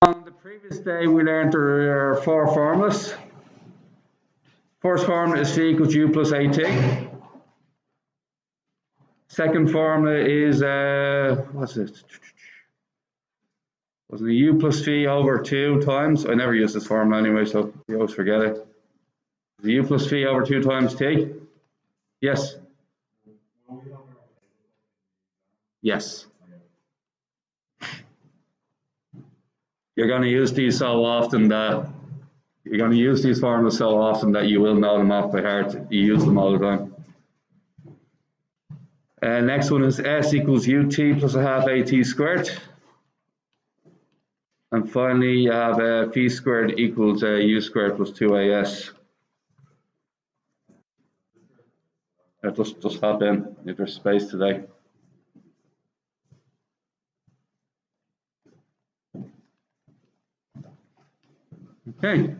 On the previous day, we learned there are four formulas. First formula is phi equals u plus at. Second formula is, what's it? Was it u plus phi over 2 times? I never use this formula anyway, so you always forget it. The u plus phi over 2 times t? Yes. Yes. You're going to use these so often that you're going to use these formulas so often that you will know them off by heart. You use them all the time. Next one is s equals ut plus a half at squared. And finally, you have phi squared equals u squared plus 2as. Just hop in if there's space today. Okay.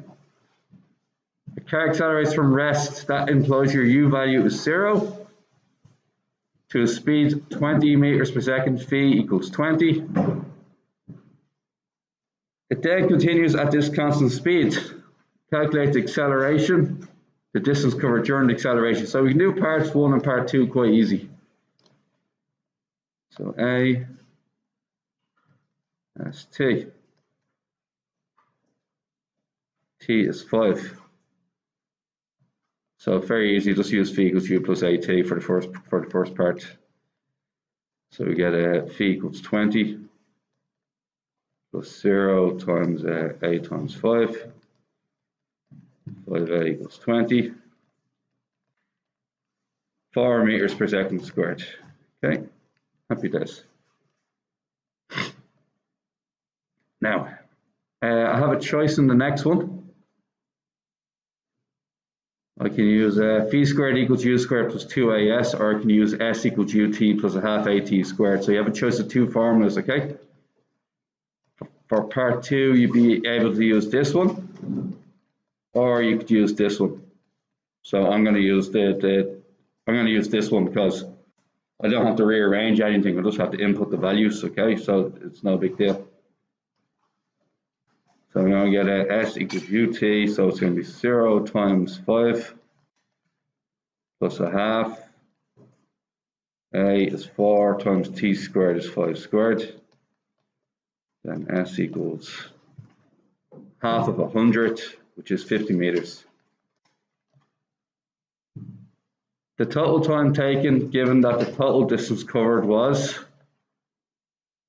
The car accelerates from rest. That implies your u value is 0 to a speed 20 meters per second. Phi equals 20. It then continues at this constant speed. Calculate the acceleration, the distance covered during the acceleration. So we can do parts 1 and part 2 quite easy. So A, that's T. T is 5. So very easy, just use phi equals u plus at for the first part. So we get phi equals 20 plus 0 times a times 5. 5a equals 20. 4 meters per second squared. Okay, happy days. Now, I have a choice in the next one. I can use phi squared equals u squared plus 2as, or I can use s equals ut plus a half at squared. So you have a choice of two formulas, okay? For part 2, you'd be able to use this one, or you could use this one. So I'm going to use this one because I don't have to rearrange anything. I just have to input the values, okay? So it's no big deal. So we're going to get s equals ut, so it's going to be 0 times 5 plus a half. A is 4 times t squared is 5 squared. Then s equals half of 100, which is 50 meters. The total time taken, given that the total distance covered was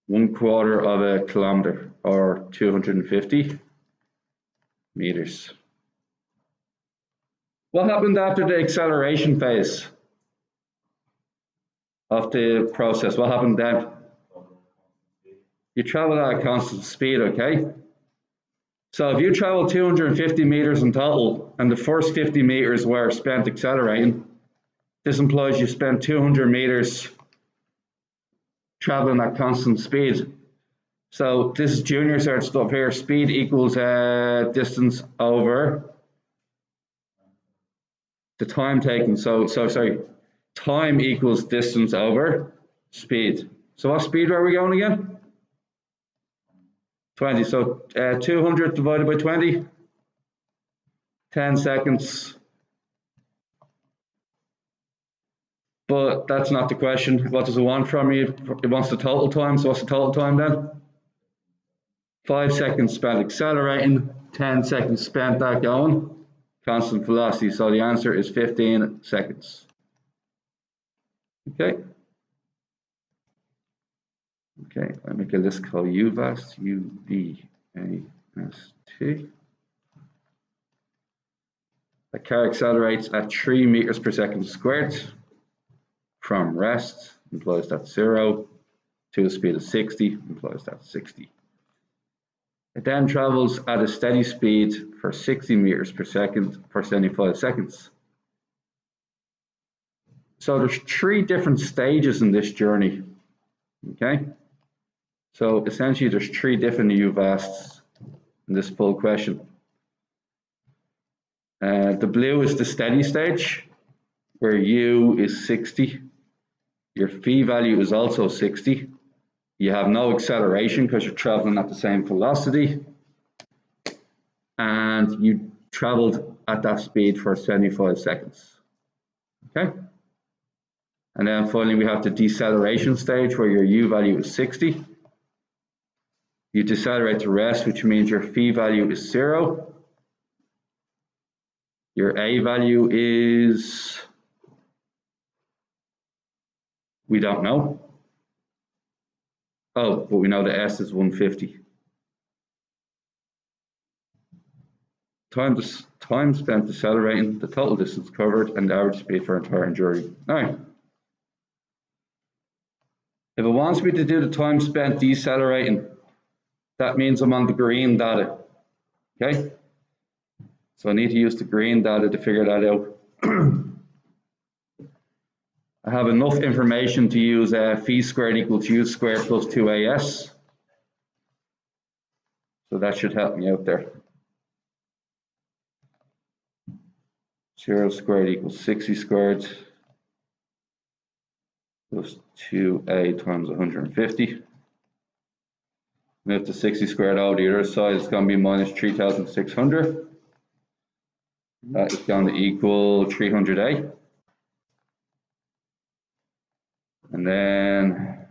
1/4 of a kilometer, or 250 meters. What happened after the acceleration phase of the process? What happened then? You travel at a constant speed, okay? So if you travel 250 meters in total, and the first 50 meters were spent accelerating, this implies you spent 200 meters traveling at constant speed. So this is junior cert stuff here. Speed equals distance over the time taken. So sorry, time equals distance over speed. So what speed were we going again? 20. So 200 divided by 20, 10 seconds. But that's not the question. What does it want from you? It wants the total time. So what's the total time then? 5 seconds spent accelerating, 10 seconds spent that going, constant velocity. So the answer is 15 seconds. Okay. Okay, let me get this called UVAST, U-V-A-S-T. The car accelerates at 3 meters per second squared from rest, implies that's 0, to a speed of 60, implies that's 60. It then travels at a steady speed for 60 meters per second for 75 seconds. So there's 3 different stages in this journey, okay? So essentially there's 3 different UVASTs in this full question. The blue is the steady stage, where U is 60. Your phi value is also 60. You have no acceleration because you're traveling at the same velocity, and you traveled at that speed for 75 seconds. Okay? And then finally, we have the deceleration stage where your U value is 60. You decelerate to rest, which means your phi value is 0. Your A value is, we don't know. Oh, but we know the S is 150. Time spent decelerating, the total distance covered, and the average speed for entire journey. All right. If it wants me to do the time spent decelerating, that means I'm on the green data. Okay? So I need to use the green data to figure that out. I have enough information to use phi squared equals u squared plus 2as. So that should help me out there. 0 squared equals 60 squared plus 2a times 150. Move the 60 squared over the other side, it's going to be minus 3,600. That is going to equal 300a. And then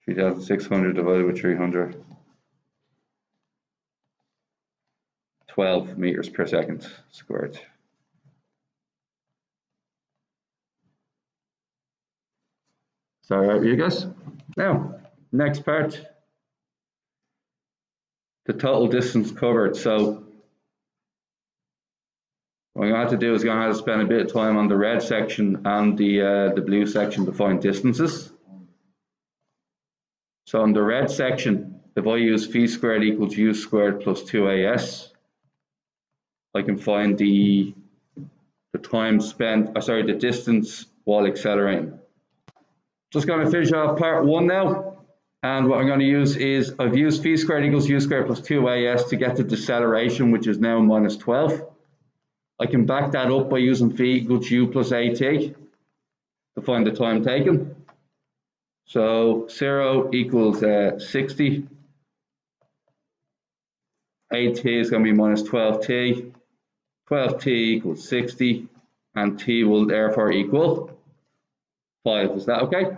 3,600 divided by 300. 12 meters per second squared. Is that all right with you guys? Now, next part, the total distance covered. So what I'm going to have to do is going to have to spend a bit of time on the red section and the blue section to find distances. So in the red section, if I use phi squared equals u squared plus 2as, I can find the time spent, the distance while accelerating. Just going to finish off part 1 now. And what I'm going to use is, I've used phi squared equals u squared plus 2as to get the deceleration, which is now minus 12. I can back that up by using phi equals u plus at to find the time taken. So 0 equals 60. At is going to be minus 12t. 12t equals 60. And t will therefore equal 5. Is that okay?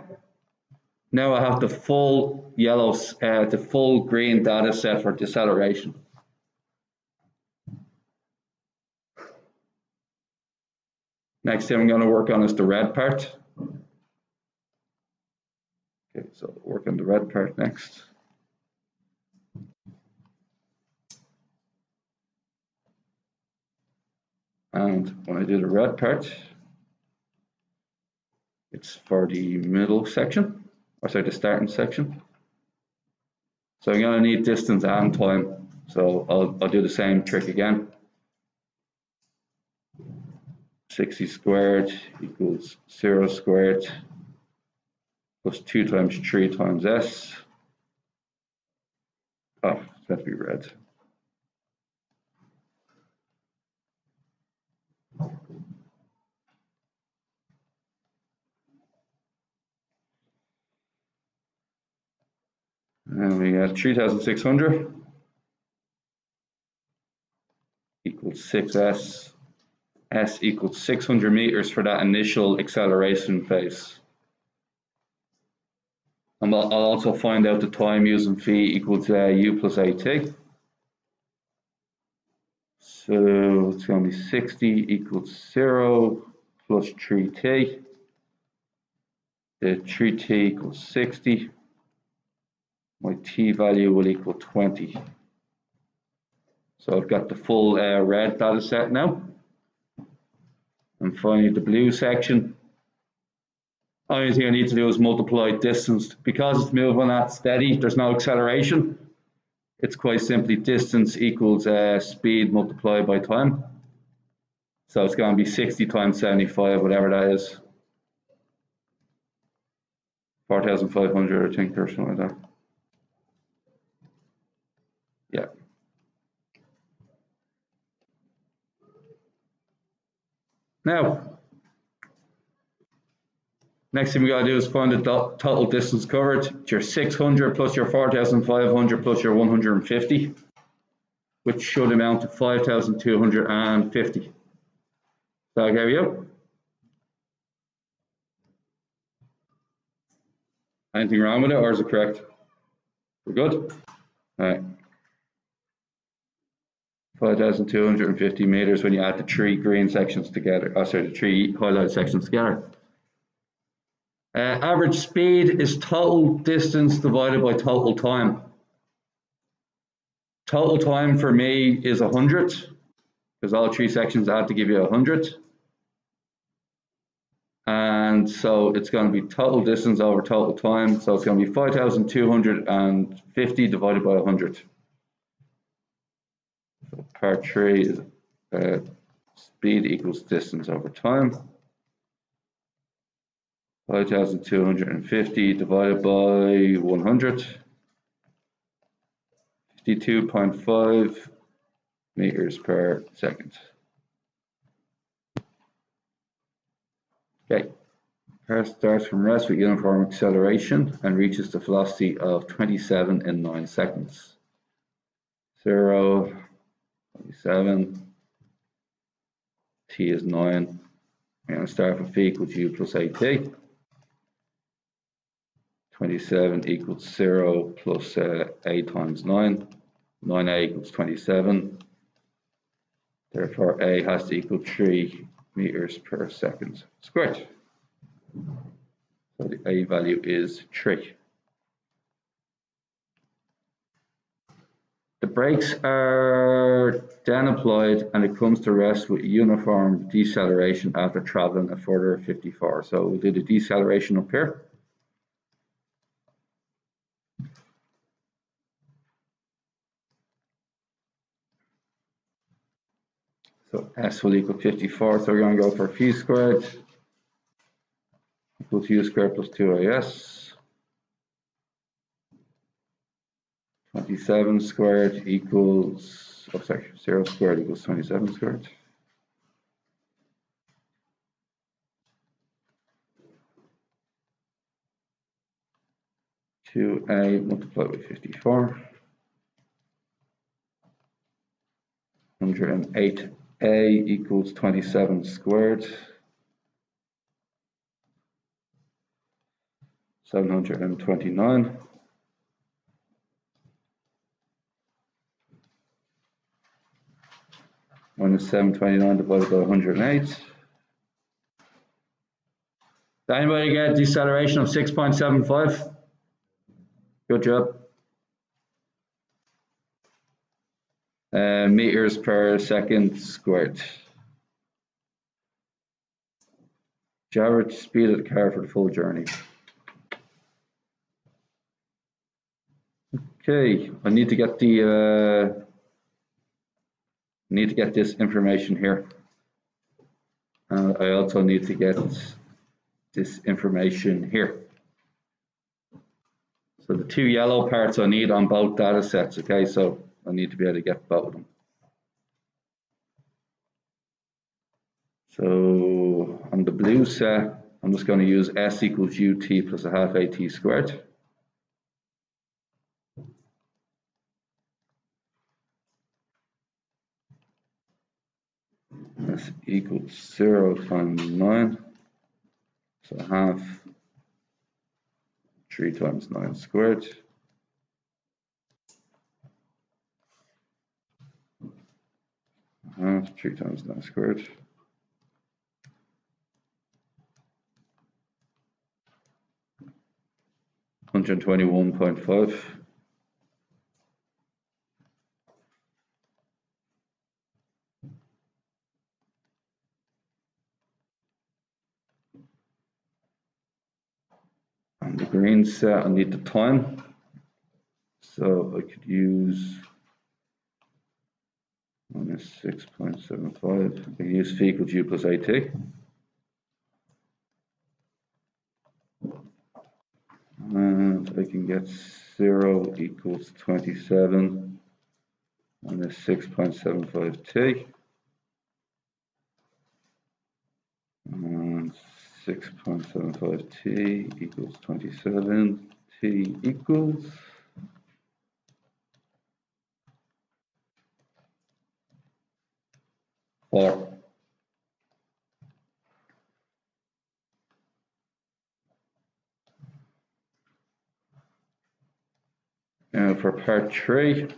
Now I have the full yellow, the full green data set for deceleration. Next thing I'm going to work on is the red part. Okay, so work on the red part next. And when I do the red part, it's for the middle section, or sorry, the starting section. So I'm going to need distance and time. So I'll do the same trick again. 60 squared equals 0 squared plus 2 times 3 times s. Oh, it's meant to be red. And we got 3,600 equals 6s. S equals 600 meters for that initial acceleration phase. And I'll also find out the time using phi equals u plus at. So it's going to be 60 equals 0 plus 3t. The 3t equals 60. My t value will equal 20. So I've got the full red data set now. And finally the blue section. Only thing I need to do is multiply distance. Because it's moving at steady, there's no acceleration. It's quite simply distance equals speed multiplied by time. So it's going to be 60 times 75, whatever that is. 4,500, I think, or something like that. Yeah. Next thing we got to do is find the total distance covered. It's your 600 plus your 4,500 plus your 150, which should amount to 5,250. Is that okay with you? Anything wrong with it, or is it correct? We're good? All right. 5,250 meters when you add the three green sections together. Oh, sorry, the three highlighted sections together. Average speed is total distance divided by total time. Total time for me is 100, because all three sections add to give you 100. And so it's going to be total distance over total time. So it's going to be 5,250 divided by 100. So part 3 is speed equals distance over time. 5,250 divided by 100. 52.5 meters per second. Okay, car starts from rest with uniform acceleration and reaches the velocity of 27 in 9 seconds. 0, 27, t is 9. We're going to start with v equals u plus at. 27 equals 0 plus a times 9. 9a equals 27. Therefore, a has to equal 3 meters per second squared. So the a value is 3. The brakes are then applied and it comes to rest with uniform deceleration after traveling a further 54. So we'll do the deceleration up here. So s will equal 54, so we're going to go for v squared equals u squared plus 2as. 27 squared equals, 0 squared equals 27 squared. To a multiplied by 54. 108a equals 27 squared. 729. Minus 729 divided by 108. Did anybody get deceleration of 6.75? Good job. Meters per second squared. The average speed of the car for the full journey. Okay, I need to get the this information here. I also need to get this information here. So the two yellow parts I need on both data sets, okay? So I need to be able to get both of them. So on the blue set, I'm just going to use s equals ut plus a half at squared. S equals 0 times 9, so half 3 times 9 squared. Half 3 times 9 squared. $121.5. On the green set, I need the time. So I could use minus 6.75. I can use v equals u plus at. And I can get 0 equals 27 minus 6.75t. And 6.75t equals 27, t equals 4. Now for part 3, you're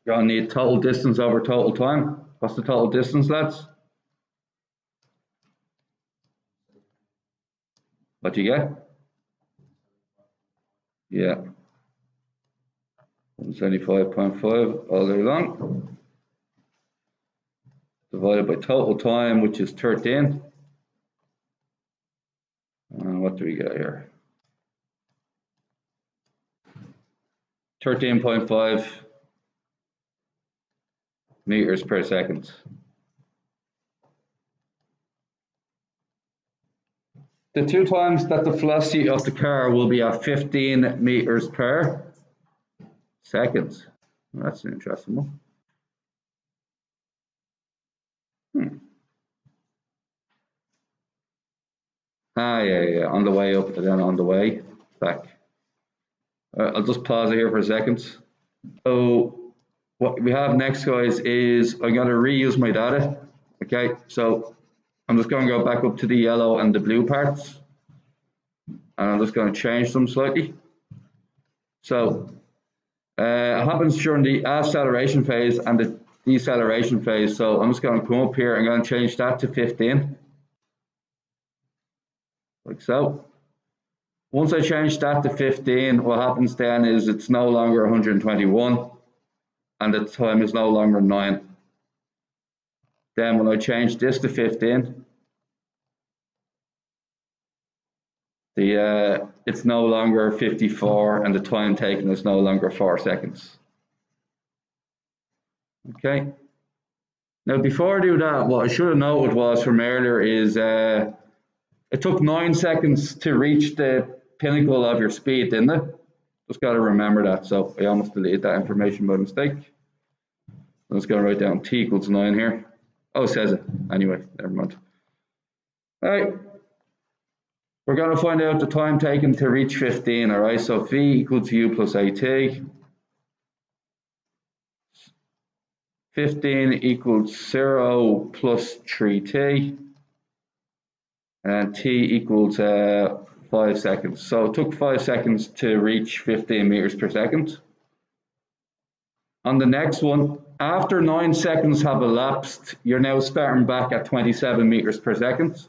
going to need total distance over total time. What's the total distance, lads? What do you get? Yeah. 175.5 all day long. Divided by total time, which is 13. And what do we get here? 13.5 meters per second. The 2 times that the velocity of the car will be at 15 meters per second. That's an interesting one. Yeah, on the way up and then on the way back. I'll just pause it here for a second. So what we have next, guys, is I'm going to reuse my data. Okay, so I'm just going to go back up to the yellow and the blue parts, and I'm just going to change them slightly. So it happens during the acceleration phase and the deceleration phase. So I'm just going to come up here and I'm going to change that to 15, like so. Once I change that to 15, what happens then is it's no longer 121 and the time is no longer 9. Then when I change this to 15, it's no longer 54 and the time taken is no longer 4 seconds. Okay. Now before I do that, what I should have noted was from earlier is it took 9 seconds to reach the pinnacle of your speed, didn't it? Just got to remember that. So I almost deleted that information by mistake. I'm just going to write down t equals 9 here. Oh, it says it. Anyway, never mind. All right. We're going to find out the time taken to reach 15, all right? So v equals u plus at. 15 equals 0 plus 3t. And t equals 5 seconds. So it took 5 seconds to reach 15 meters per second. On the next one, after 9 seconds have elapsed, you're now starting back at 27 meters per second.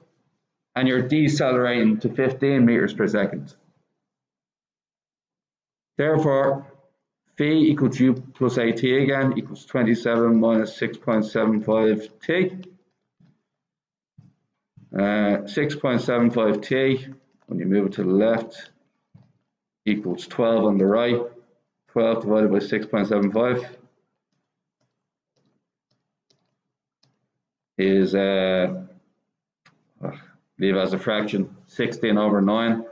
And you're decelerating to 15 meters per second. Therefore, v equals u plus at again equals 27 minus 6.75 t. 6.75 t, when you move it to the left, equals 12 on the right. 12 divided by 6.75 is, leave as a fraction, 16 over 9.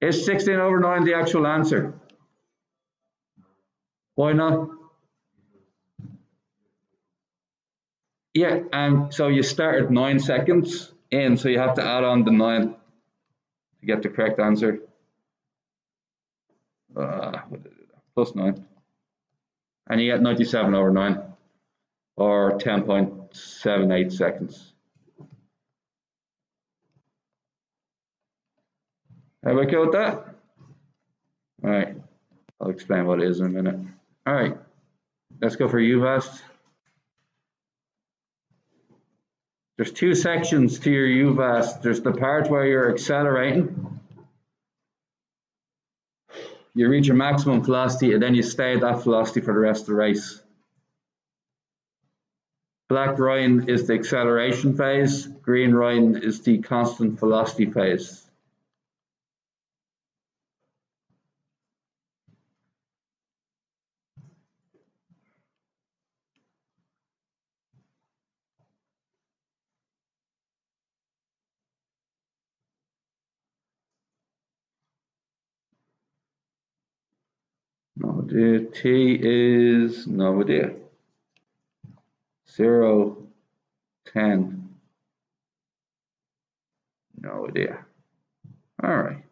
Is 16 over 9 the actual answer? Why not? Yeah, and so you start at 9 seconds in, so you have to add on the 9 to get the correct answer. Plus 9. And you get 97 over 9, or 10.78 seconds. How about go with that? All right, I'll explain what it is in a minute. All right, let's go for UVAST. There's 2 sections to your UVAST. There's the part where you're accelerating. You reach your maximum velocity and then you stay at that velocity for the rest of the race. Black line is the acceleration phase. Green line is the constant velocity phase. No idea. T is no idea. 0 10. No idea. All right.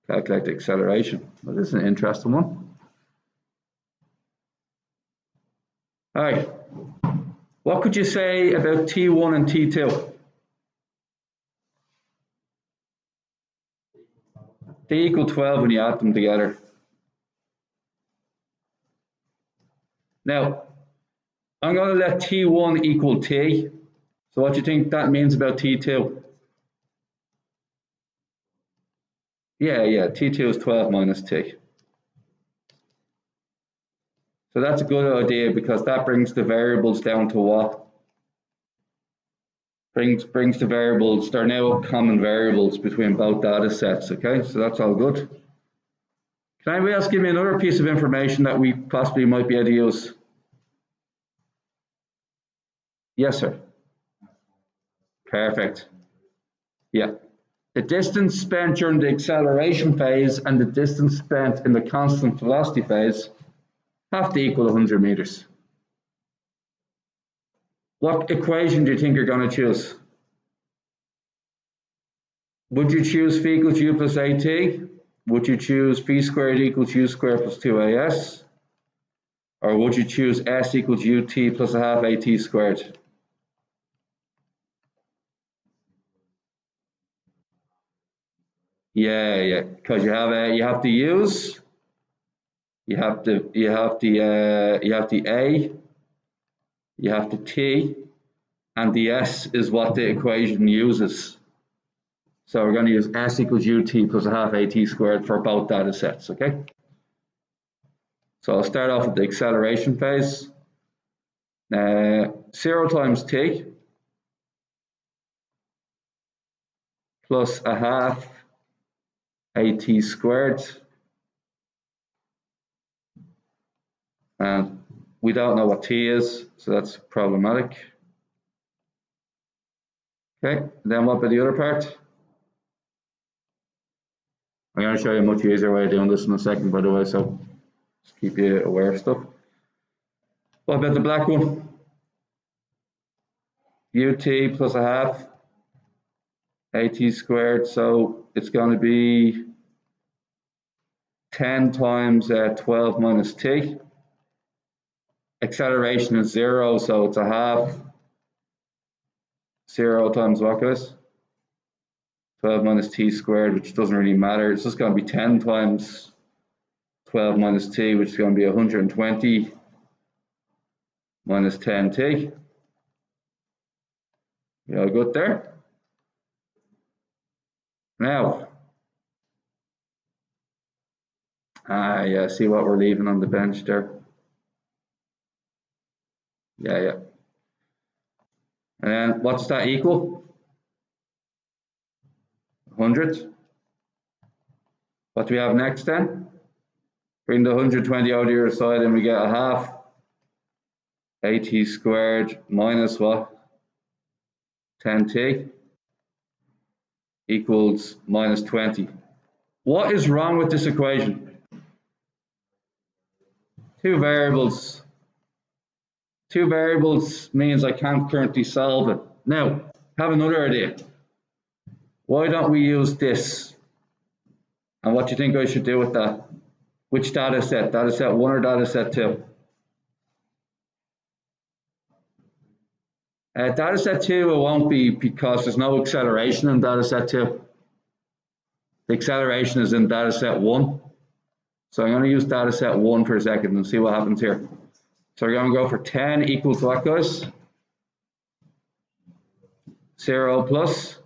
Calculate the acceleration. Well, this is an interesting one. All right. What could you say about T1 and T2? They equal 12 when you add them together. Now, I'm going to let T1 equal T. So what do you think that means about T2? Yeah, T2 is 12 minus T. So that's a good idea because that brings the variables down to what? Brings the variables, they're now common variables between both data sets, okay? So that's all good. Can anybody else give me another piece of information that we possibly might be able to use? Yes, sir. Perfect. Yeah. The distance spent during the acceleration phase and the distance spent in the constant velocity phase have to equal 100 meters. What equation do you think you're going to choose? Would you choose phi equals u plus at? Would you choose phi squared equals u squared plus 2as? Or would you choose s equals ut plus a half at squared? Yeah, because you have to use, you have the a, you have the t, and the s is what the equation uses. So we're going to use s equals ut plus a half at squared for both data sets, okay? So I'll start off with the acceleration phase. 0 times t plus a half at squared. And we don't know what t is, so that's problematic. Okay, then what about the other part? I'm going to show you a much easier way of doing this in a second, by the way, so just keep you aware of stuff. What about the black one? Ut plus a half at squared, so it's going to be 10 times 12 minus t. Acceleration is 0, so it's a half. 0 times what, guys? 12 minus t squared, which doesn't really matter. It's just going to be 10 times 12 minus t, which is going to be 120 minus 10t. You all good there? Now, yeah, see what we're leaving on the bench there? Yeah. And then what's that equal? 100. What do we have next then? Bring the 120 out of your side and we get a half at squared minus what? 10t equals minus 20. What is wrong with this equation? Two variables. Two variables means I can't currently solve it. Now, have another idea. Why don't we use this? And what do you think I should do with that? Which data set? Data set 1 or data set 2? Data set 2 it won't be because there's no acceleration in data set 2. The acceleration is in data set 1. So I'm going to use data set 1 for a second and see what happens here. So we're going to go for 10 equals what, guys? 0 plus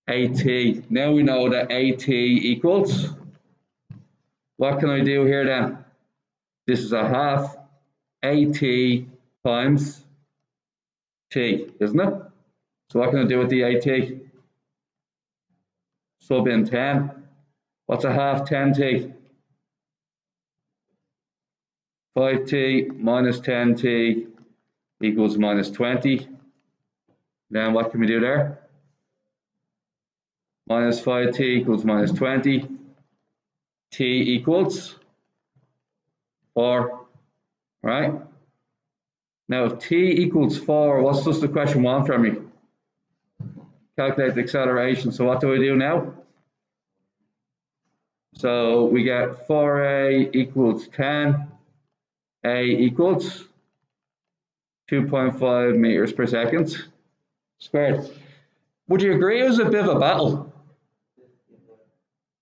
at. Now we know that at equals, what can I do here then? This is a half at times t, isn't it? So what can I do with the at? Sub in 10. What's a half 10t? 5t minus 10t equals minus 20. Then what can we do there? Minus 5t equals minus 20. T equals 4. right? Now, if t equals 4, what's just the question want from me? Calculate the acceleration. So what do I do now? So we get 4a equals 10, a equals 2.5 meters per second squared. Would you agree it was a bit of a battle?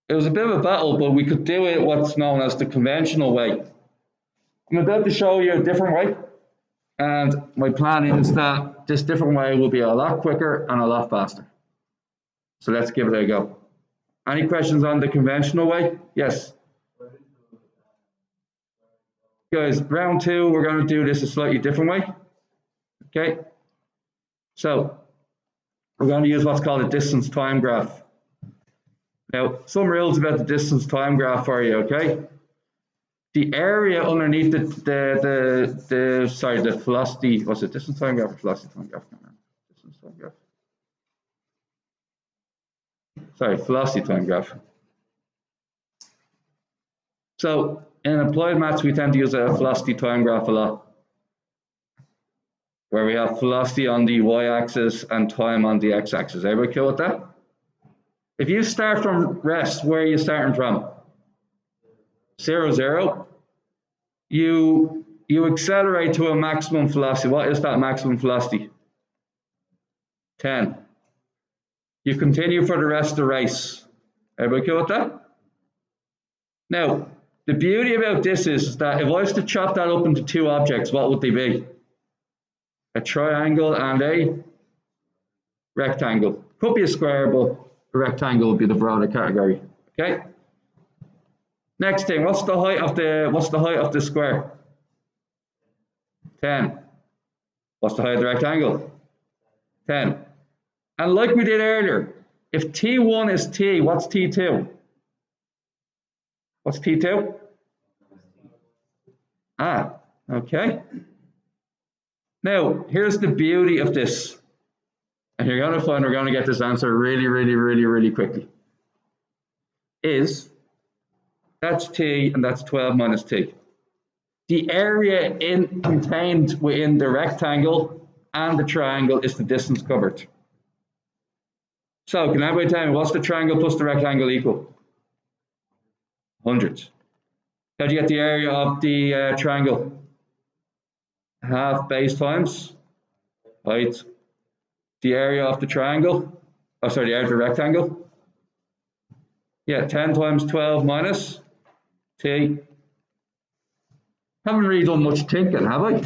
It was a bit of a battle, but we could do it what's known as the conventional way. I'm about to show you a different way, and my plan is that this different way will be a lot quicker and a lot faster. So let's give it a go. Any questions on the conventional way? Yes. Guys, round 2, we're going to do this a slightly different way. Okay. So we're going to use what's called a distance time graph. Now, some rules about the distance time graph for you, okay? The area underneath the velocity, what's it, distance time graph or velocity time graph? Distance time graph. Sorry, velocity time graph. So in applied maths, we tend to use a velocity time graph a lot, where we have velocity on the y-axis and time on the x-axis. Everybody cool with that? If you start from rest, where are you starting from? 0, 0. You accelerate to a maximum velocity. What is that maximum velocity? 10. You continue for the rest of the race. Everybody cool with that? Now, the beauty about this is that if I was to chop that up into 2 objects, what would they be? A triangle and a rectangle. Could be a square, but a rectangle would be the broader category. Okay. Next thing, what's the height of the square? 10. What's the height of the rectangle? 10. And like we did earlier, if T1 is T, what's T2? What's T2? Ah, okay. Now, here's the beauty of this. And you're going to find we're going to get this answer really quickly. That's T and that's 12 minus T. The area contained within the rectangle and the triangle is the distance covered. So can everybody tell me what's the triangle plus the rectangle equal? 100. How do you get the area of the triangle? Half base times height. The area of the triangle, the area of the rectangle. Yeah, 10 times 12 minus T. Haven't really done much thinking, have I?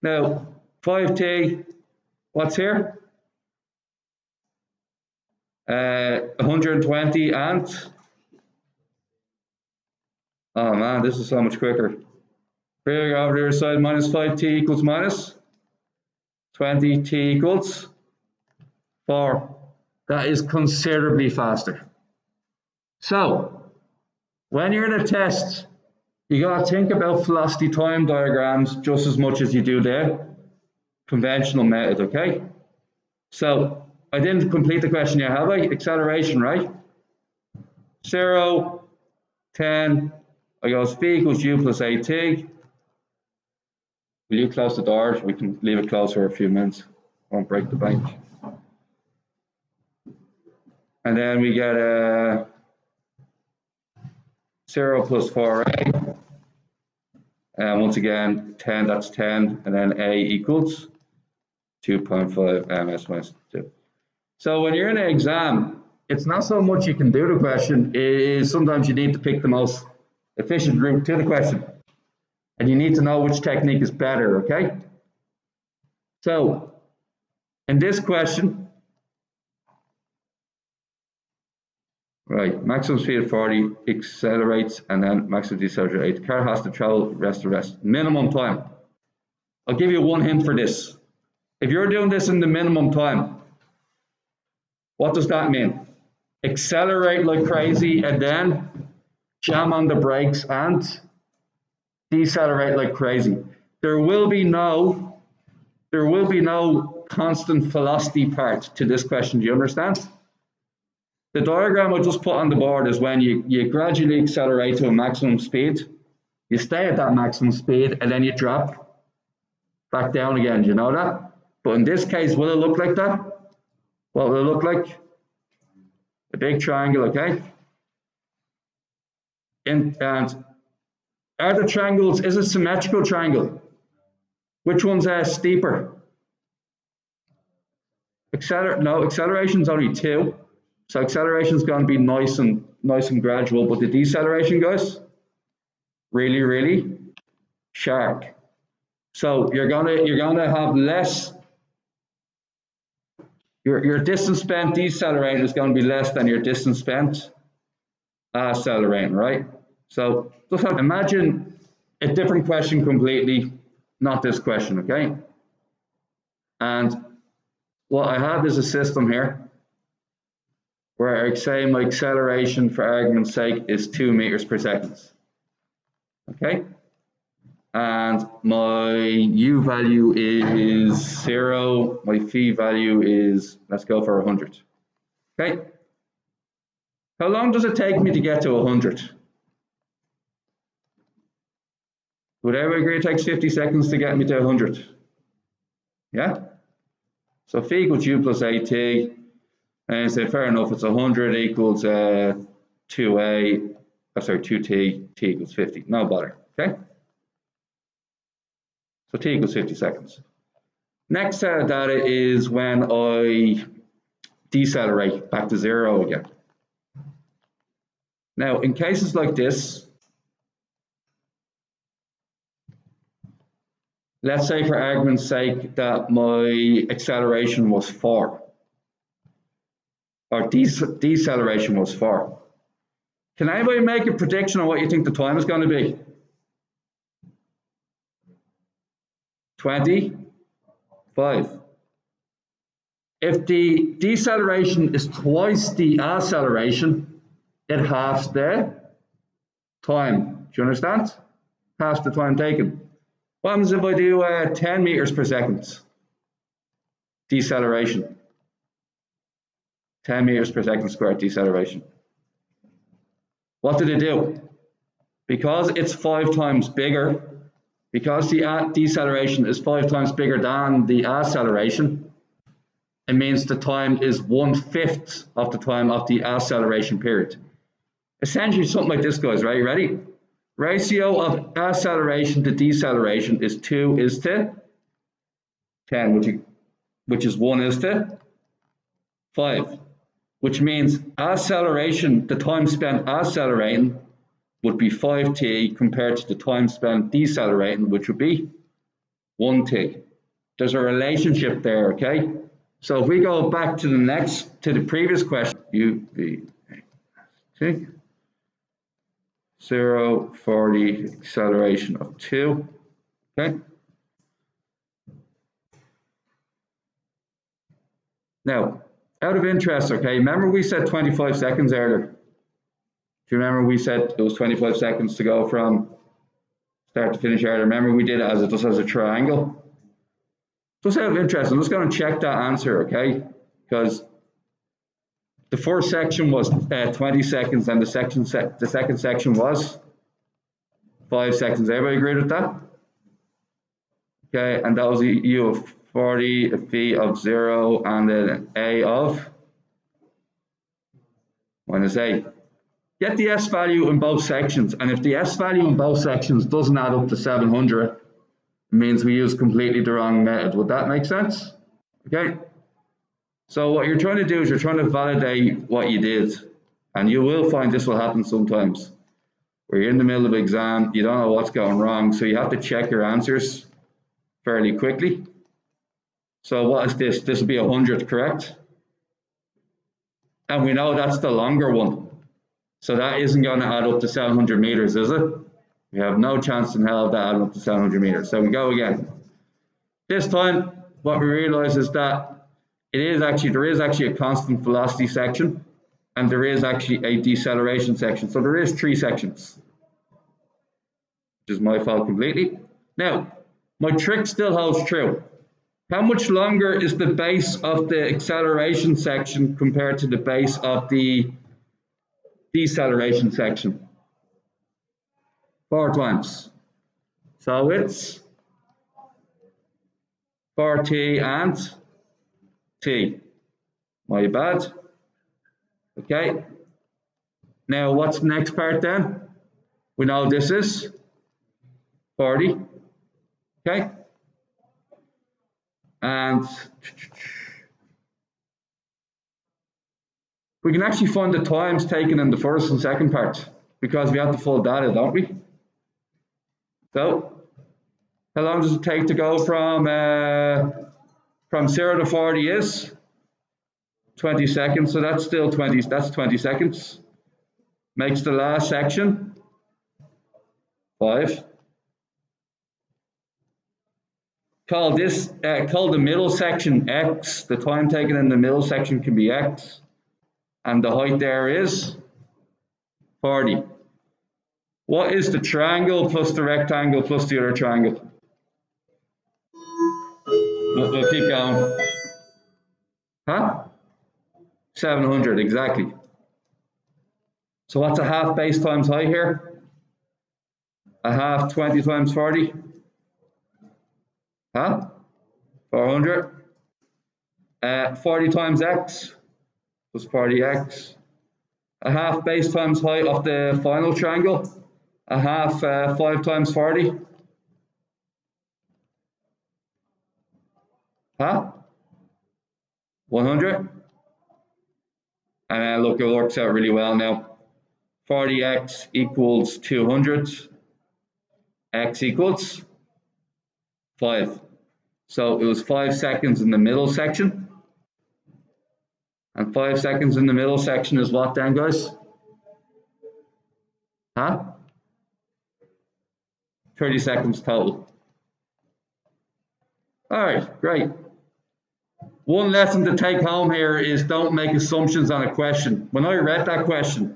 Now, 5T, what's here? 120 and, oh man, this is so much quicker. Here over the other side, minus 5T equals minus 20T equals 4. That is considerably faster. So, when you're in a test, you got to think about velocity time diagrams just as much as you do the conventional method, okay? So, I didn't complete the question yet, have I? Acceleration, right? 0, 10, I goes v equals u plus at. Will you close the door? We can leave it closed for a few minutes. Won't break the bank. And then we get 0 plus 4a. And once again, 10, that's 10. And then a equals 2.5 ms minus 2. So when you're in an exam, it's not so much you can do the question, it is sometimes you need to pick the most efficient route to the question. And you need to know which technique is better, okay? So, in this question, right, maximum speed of 40, accelerates, and then maximum deceleration. The car has to travel rest to rest. Minimum time. I'll give you one hint for this. If you're doing this in the minimum time, what does that mean? Accelerate like crazy and then jam on the brakes and decelerate like crazy. There will be no constant velocity part to this question. Do you understand? The diagram I just put on the board is when you gradually accelerate to a maximum speed, You stay at that maximum speed and then you drop back down again. Do you know that? But in this case, will it look like that? What will it look like? A big triangle, okay? And are the triangles, is it symmetrical triangle? Which one's steeper? No, acceleration is only 2. So acceleration is going to be nice and gradual, but the deceleration, guys, really, really sharp. So you're gonna have less. Your distance spent decelerating is going to be less than your distance spent accelerating, right? So just imagine a different question completely, not this question, okay? And what I have is a system here where I say my acceleration, for argument's sake, is 2 meters per second, okay? And my u value is 0, my phi value is, let's go for 100, okay? How long does it take me to get to 100? Would everybody agree it takes 50 seconds to get me to 100? Yeah? So phi equals u plus at, and I say fair enough, it's 100 equals 2t, t equals 50, no bother, okay? So t equals 50 seconds. Next set of data is when I decelerate back to 0 again. Now, in cases like this, let's say for argument's sake that my acceleration was 4, or deceleration was 4. Can anybody make a prediction on what you think the time is going to be? 25. If the deceleration is twice the acceleration, it halves the time. Do you understand? Halves the time taken. What happens if I do 10 meters per second deceleration? 10 meters per second squared deceleration. What did it do? Because it's 5 times bigger, because the deceleration is 5 times bigger than the acceleration, it means the time is 1/5 of the time of the acceleration period. Essentially something like this, guys, right? You ready? Ratio of acceleration to deceleration is 2 is to 10, which is 1 is to 5, which means acceleration, the time spent accelerating, would be 5t compared to the time spent decelerating, which would be 1t. There's a relationship there, okay? So if we go back to the previous question, u, v, t, 0, 40, acceleration of 2, okay? Now, out of interest, okay, remember we said 25 seconds earlier? Do you remember we said it was 25 seconds to go from start to finish earlier? Remember we did it just as a triangle? Just out of interest, I'm just going to check that answer, okay? Because the first section was 20 seconds and the second section was 5 seconds. Everybody agree with that? Okay, and that was a u of 40, a phi of 0, and then a of -a. Get the S value in both sections, and if the S value in both sections doesn't add up to 700, it means we use completely the wrong method. Would that make sense? Okay. So what you're trying to do is you're trying to validate what you did, and you will find this will happen sometimes, where you're in the middle of an exam, you don't know what's going wrong, so you have to check your answers fairly quickly. So what is this? This will be 100, correct? And we know that's the longer one. So that isn't going to add up to 700 meters, is it? We have no chance in hell of that adding up to 700 meters. So we go again. This time, what we realize is that there is actually a constant velocity section, and there is actually a deceleration section. So there is 3 sections, which is my fault completely. Now, my trick still holds true. How much longer is the base of the acceleration section compared to the base of the deceleration section? 4 times. So it's 4t and t. My bad. Okay. Now what's the next part then? We know this is 40. Okay. And we can actually find the times taken in the first and second part because we have the full data, don't we? So, how long does it take to go from 0 to 40 is 20 seconds, so that's still 20, that's 20 seconds. Makes the last section 5. Call the middle section x. The time taken in the middle section can be x. And the height there is 40. What is the triangle plus the rectangle plus the other triangle? We'll keep going. Huh? 700, exactly. So what's a half base times height here? A half 20 times 40? Huh? 400. 40 times x plus 40x. A half base times height of the final triangle. A half 5 times 40. Huh? 100. And look, it works out really well now. 40x equals 200. X equals 5. So it was 5 seconds in the middle section. And 5 seconds in the middle section is what then, guys? Huh? 30 seconds total. All right, great. One lesson to take home here is don't make assumptions on a question. When I read that question,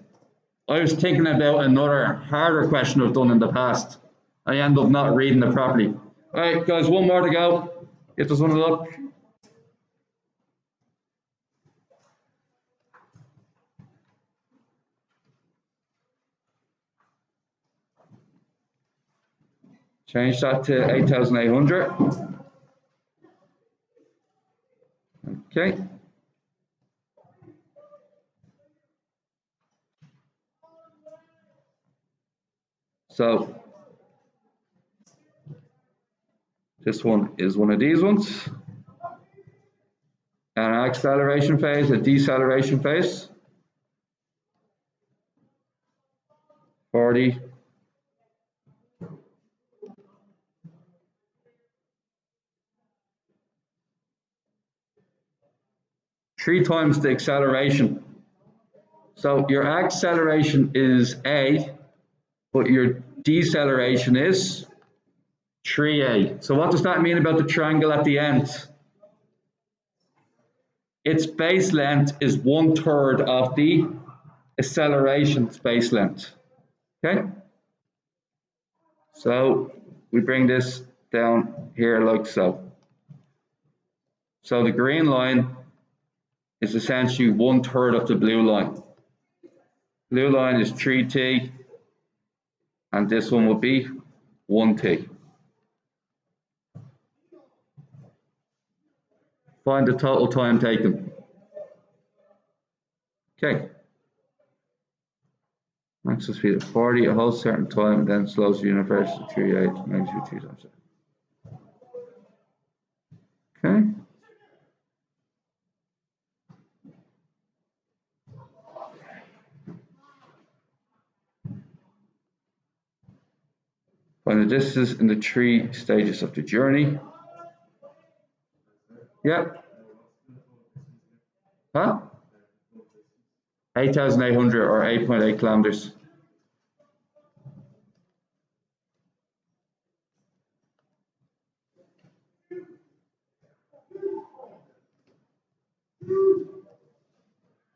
I was thinking about another harder question I've done in the past. I end up not reading it properly. All right, guys, one more to go. Get this one to look. Change that to 8,800. Okay. So this one is one of these ones. An acceleration phase, a deceleration phase. 40. Three times the acceleration. So your acceleration is A, but your deceleration is 3A. So what does that mean about the triangle at the end? Its base length is 1/3 of the acceleration's base length. Okay? So we bring this down here like so. So the green line is essentially 1/3 of the blue line. Blue line is 3t, and this one would be 1t. Find the total time taken. Okay. Maximum speed of 40, a whole certain time, and then slows the universe to 38, magnitude 3 times. Okay. Find the distance in the 3 stages of the journey. Yep. Huh? 8,800 or 8.8 kilometers.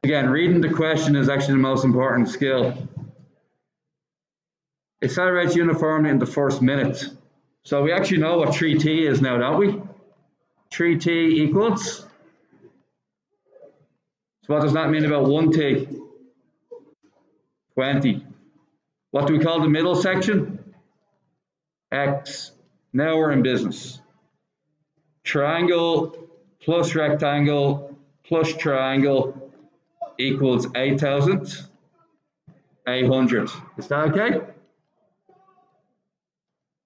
Again, reading the question is actually the most important skill. It accelerates uniformly in the first minute. So we actually know what 3t is now, don't we? 3t equals. So what does that mean about 1t? 20. What do we call the middle section? X. Now we're in business. Triangle plus rectangle plus triangle equals 8,800. Is that okay?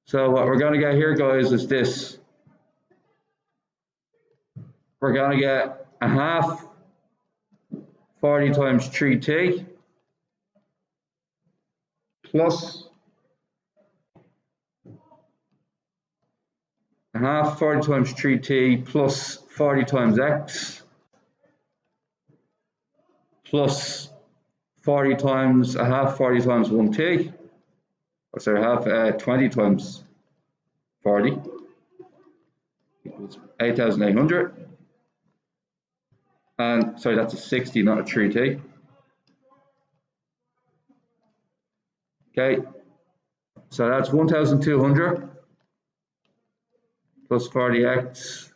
So what we're going to get here, guys, is this. We're going to get a half 40 times 3t plus a half 40 times 3t plus 40 times x plus 40 times a half 40 times 1t, or sorry, half 20 times 40 equals 8,800. And sorry, that's a 60, not a 3t. Okay, so that's 1,200 plus 40x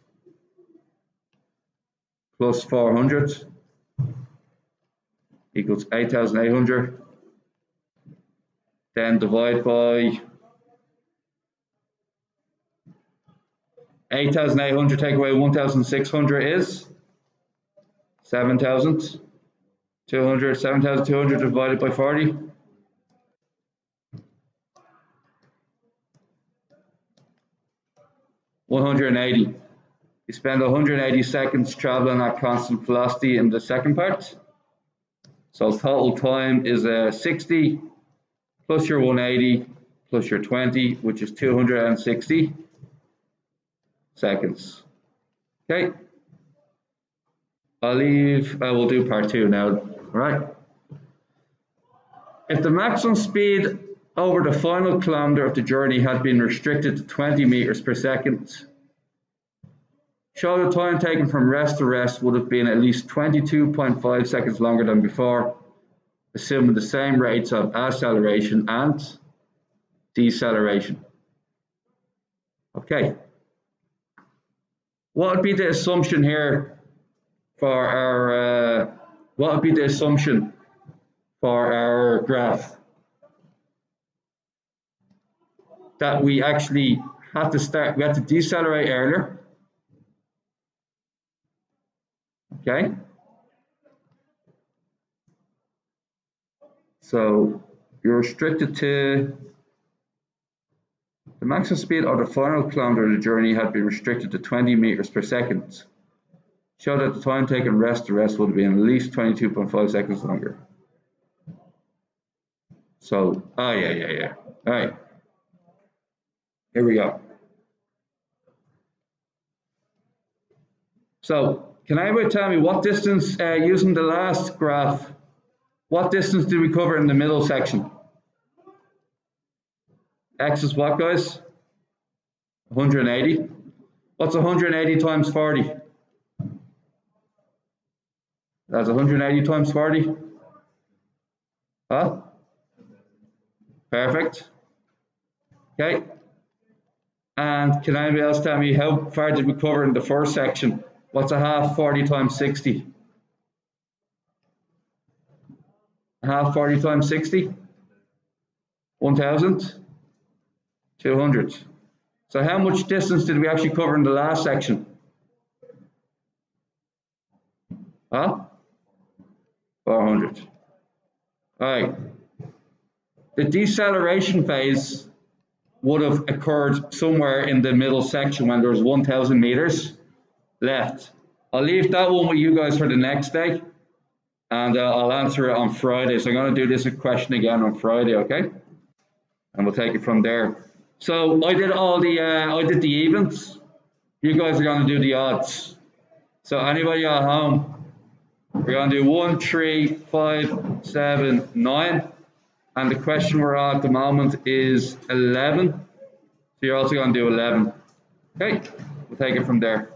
plus 400 equals 8,800. Then divide by 8,800, take away 1,600 is 7,200. 7,200 divided by 40. 180. You spend 180 seconds traveling at constant velocity in the second part. So total time is 60 plus your 180 plus your 20, which is 260 seconds. Okay. We'll do part 2 now. All right. If the maximum speed over the final kilometer of the journey had been restricted to 20 meters per second, show the time taken from rest to rest would have been at least 22.5 seconds longer than before, assuming the same rates of acceleration and deceleration. Okay. What would be the assumption here for our graph? That we actually had to decelerate earlier. Okay. So you're restricted to the maximum speed of the final kilometer of the journey had been restricted to 20 meters per second. Show that the time taken rest to rest would have been at least 22.5 seconds longer. So, yeah. All right. Here we go. So, can anybody tell me what distance, using the last graph, what distance did we cover in the middle section? X is what, guys? 180. What's 180 times 40? That's 180 times 40. Huh? Perfect. Okay. And can anybody else tell me how far did we cover in the first section? What's a half 40 times 60? A half 40 times 60? 1,200. So how much distance did we actually cover in the last section? Huh? 400. All right. The deceleration phase would have occurred somewhere in the middle section when there was 1,000 meters left. I'll leave that one with you guys for the next day, and I'll answer it on Friday. So I'm going to do this question again on Friday, okay? And we'll take it from there. So I did the evens. You guys are going to do the odds. So anybody at home, we're going to do 1, 3, 5, 7, 9. And the question we're at the moment is 11. So you're also going to do 11. Okay, we'll take it from there.